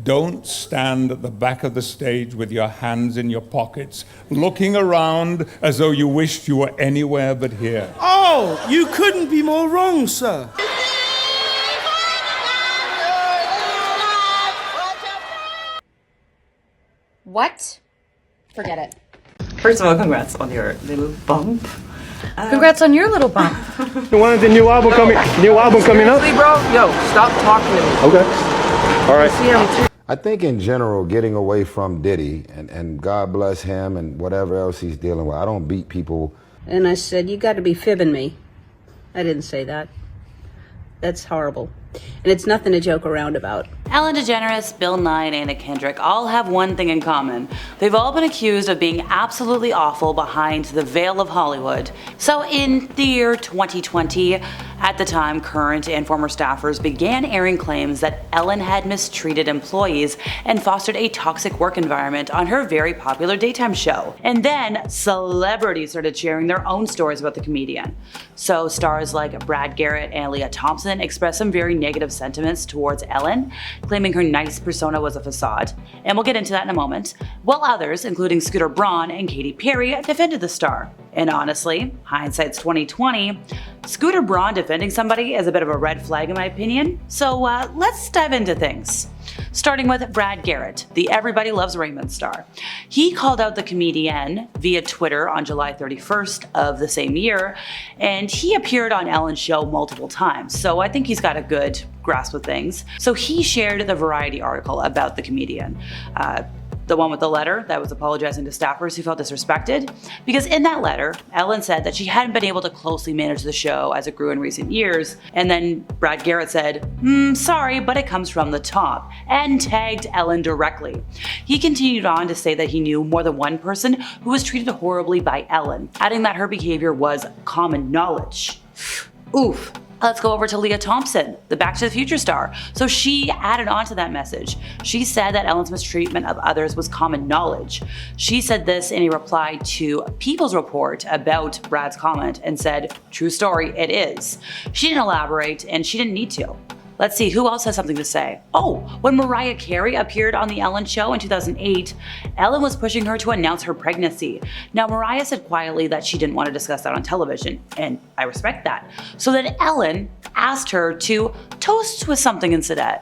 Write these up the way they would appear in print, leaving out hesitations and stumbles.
Don't stand at the back of the stage with your hands in your pockets, looking around as though you wished you were anywhere but here. Oh, you couldn't be more wrong, sir. What? Forget it. First of all, congrats on your little bump. Congrats on your little bump. You wanted the new album coming up? Seriously, bro? Yo, stop talking to me. Okay. All right. See him. I think in general, getting away from Diddy, and God bless him and whatever else he's dealing with, I don't beat people. And I said, you got to be fibbing me. I didn't say that. That's horrible. And it's nothing to joke around about. Ellen DeGeneres, Bill Nye, and Anna Kendrick all have one thing in common. They've all been accused of being absolutely awful behind the veil of Hollywood. So in the year 2020, at the time, current and former staffers began airing claims that Ellen had mistreated employees and fostered a toxic work environment on her very popular daytime show. And then celebrities started sharing their own stories about the comedian. So stars like Brad Garrett and Leah Thompson expressed some very negative sentiments towards Ellen, claiming her nice persona was a facade. And we'll get into that in a moment. While others, including Scooter Braun and Katy Perry, defended the star. And honestly, hindsight's 2020, Scooter Braun defending somebody is a bit of a red flag in my opinion. So let's dive into things. Starting with Brad Garrett, the Everybody Loves Raymond star. He called out the comedian via Twitter on July 31st of the same year, and he appeared on Ellen's show multiple times, so I think he's got a good grasp of things. So he shared the Variety article about the comedian. The one with the letter that was apologizing to staffers who felt disrespected, because in that letter, Ellen said that she hadn't been able to closely manage the show as it grew in recent years, and then Brad Garrett said, sorry, but it comes from the top, and tagged Ellen directly. He continued on to say that he knew more than one person who was treated horribly by Ellen, adding that her behavior was common knowledge. Oof. Let's go over to Leah Thompson, the Back to the Future star. So she added on to that message. She said that Ellen's mistreatment of others was common knowledge. She said this in a reply to People's Report about Brad's comment and said, true story, it is. She didn't elaborate and she didn't need to. Let's see, who else has something to say? Oh, when Mariah Carey appeared on The Ellen Show in 2008, Ellen was pushing her to announce her pregnancy. Now, Mariah said quietly that she didn't want to discuss that on television, and I respect that. So then Ellen asked her to toast with something instead.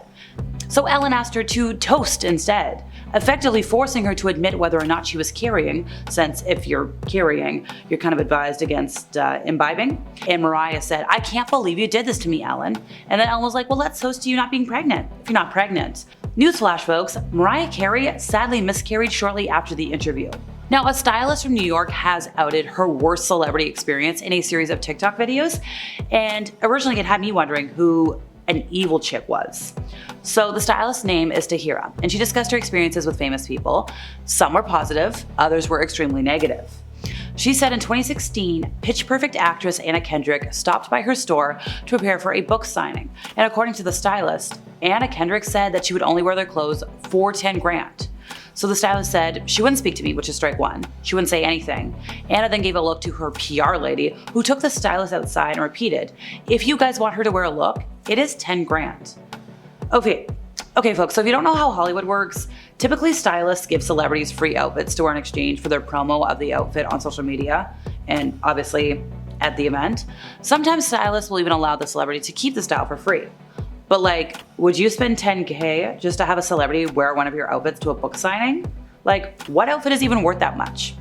So Ellen asked her to toast instead, effectively forcing her to admit whether or not she was carrying, since if you're carrying, you're kind of advised against imbibing. And Mariah said, I can't believe you did this to me, Ellen. And then Ellen was like, well, let's toast to you not being pregnant, if you're not pregnant. Newsflash, folks, Mariah Carey sadly miscarried shortly after the interview. Now, a stylist from New York has outed her worst celebrity experience in a series of TikTok videos, and originally it had me wondering who an evil chick was. So the stylist's name is Tahira, and she discussed her experiences with famous people. Some were positive, others were extremely negative. She said in 2016, Pitch Perfect actress Anna Kendrick stopped by her store to prepare for a book signing. And according to the stylist, Anna Kendrick said that she would only wear their clothes for 10 grand. So the stylist said she wouldn't speak to me, which is strike one. She wouldn't say anything. Anna then gave a look to her PR lady, who took the stylist outside and repeated, if you guys want her to wear a look, it is 10 grand. Okay, folks, so if you don't know how Hollywood works, typically stylists give celebrities free outfits to wear in exchange for their promo of the outfit on social media, and obviously at the event. Sometimes stylists will even allow the celebrity to keep the style for free. But like, would you spend $10K just to have a celebrity wear one of your outfits to a book signing? Like, what outfit is even worth that much?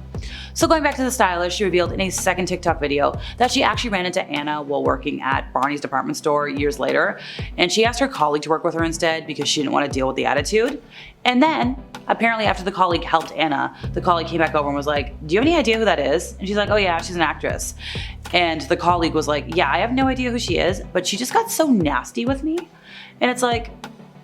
So going back to the stylist, she revealed in a second TikTok video that she actually ran into Anna while working at Barney's department store years later, and she asked her colleague to work with her instead because she didn't want to deal with the attitude. And then, apparently after the colleague helped Anna, the colleague came back over and was like, do you have any idea who that is? And she's like, oh yeah, she's an actress. And the colleague was like, yeah, I have no idea who she is, but she just got so nasty with me. And it's like,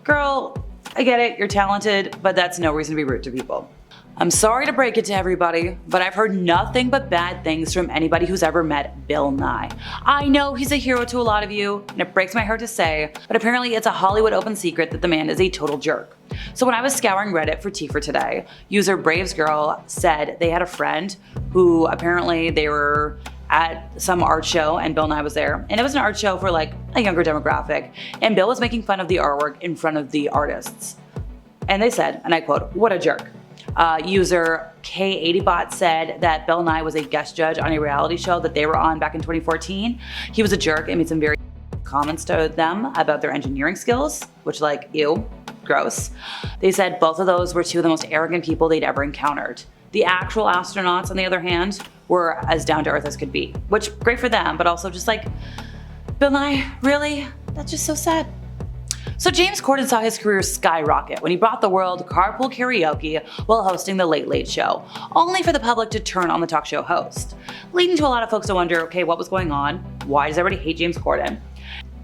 girl, I get it, you're talented, but that's no reason to be rude to people. I'm sorry to break it to everybody, but I've heard nothing but bad things from anybody who's ever met Bill Nye. I know he's a hero to a lot of you, and it breaks my heart to say, but apparently it's a Hollywood open secret that the man is a total jerk. So when I was scouring Reddit for tea for today, user Braves Girl said they had a friend who apparently they were at some art show and Bill Nye was there, and it was an art show for like a younger demographic, and Bill was making fun of the artwork in front of the artists. And they said, and I quote, "What a jerk." User K80bot said that Bill Nye was a guest judge on a reality show that they were on back in 2014. He was a jerk and made some very comments to them about their engineering skills, which, like, ew, gross. They said both of those were two of the most arrogant people they'd ever encountered. The actual astronauts, on the other hand, were as down to earth as could be, which great for them, but also just like, Bill Nye, really? That's just so sad. So James Corden saw his career skyrocket when he brought the world carpool karaoke while hosting The Late Late Show, only for the public to turn on the talk show host, leading to a lot of folks to wonder, okay, what was going on? Why does everybody hate James Corden?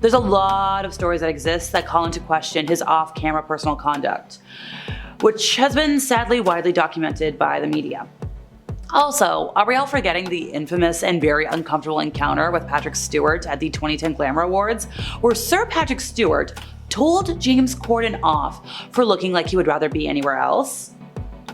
There's a lot of stories that exist that call into question his off-camera personal conduct, which has been sadly widely documented by the media. Also, are we all forgetting the infamous and very uncomfortable encounter with Patrick Stewart at the 2010 Glamour Awards, where Sir Patrick Stewart told James Corden off for looking like he would rather be anywhere else?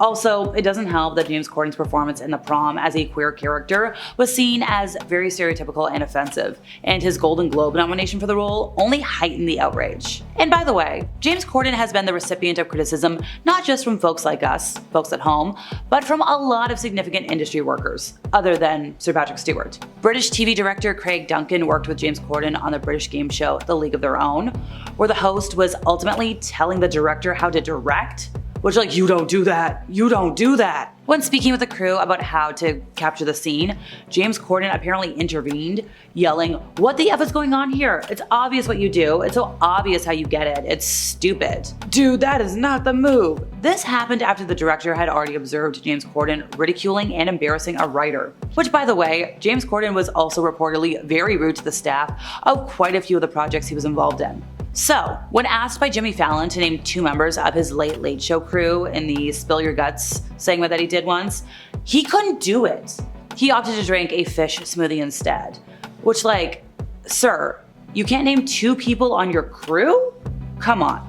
Also, it doesn't help that James Corden's performance in The Prom as a queer character was seen as very stereotypical and offensive, and his Golden Globe nomination for the role only heightened the outrage. And by the way, James Corden has been the recipient of criticism not just from folks like us, folks at home, but from a lot of significant industry workers, other than Sir Patrick Stewart. British TV director Craig Duncan worked with James Corden on the British game show The League of Their Own, where the host was ultimately telling the director how to direct, which, like, you don't do that, you don't do that. When speaking with the crew about how to capture the scene, James Corden apparently intervened, yelling, "What the F is going on here? It's obvious what you do. It's so obvious how you get it. It's stupid. Dude, that is not the move." This happened after the director had already observed James Corden ridiculing and embarrassing a writer. Which, by the way, James Corden was also reportedly very rude to the staff of quite a few of the projects he was involved in. So, when asked by Jimmy Fallon to name 2 members of his Late Late Show crew in the Spill Your Guts segment that he did once, he couldn't do it. He opted to drink a fish smoothie instead. Which, like, sir, you can't name 2 people on your crew? Come on.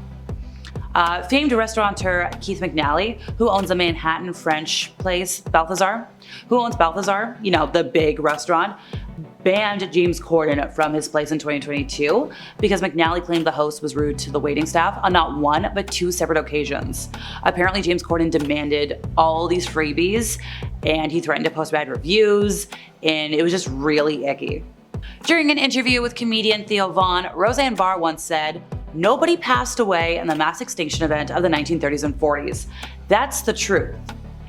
Famed restaurateur Keith McNally, who owns the Manhattan French place Balthazar, you know, the big restaurant, banned James Corden from his place in 2022 because McNally claimed the host was rude to the waiting staff on not 1 but 2 separate occasions. Apparently, James Corden demanded all these freebies and he threatened to post bad reviews, and it was just really icky. During an interview with comedian Theo Von, Roseanne Bar once said, "Nobody passed away in the mass extinction event of the 1930s and 40s. That's the truth."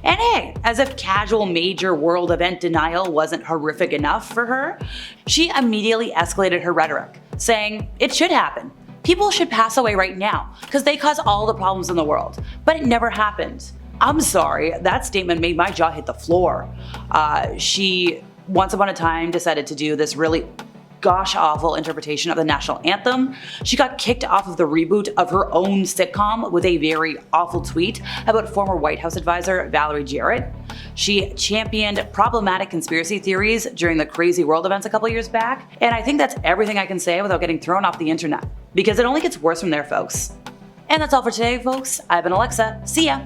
And hey, as if casual major world event denial wasn't horrific enough for her, she immediately escalated her rhetoric, saying, "It should happen. People should pass away right now, because they cause all the problems in the world. But it never happened." I'm sorry, that statement made my jaw hit the floor. She, once upon a time, decided to do this really gosh awful interpretation of the national anthem. She got kicked off of the reboot of her own sitcom with a very awful tweet about former White House advisor Valerie Jarrett. She championed problematic conspiracy theories during the crazy world events a couple years back, and I think that's everything I can say without getting thrown off the internet, because it only gets worse from there, folks. And that's all for today, folks. I've been Alexa. See ya!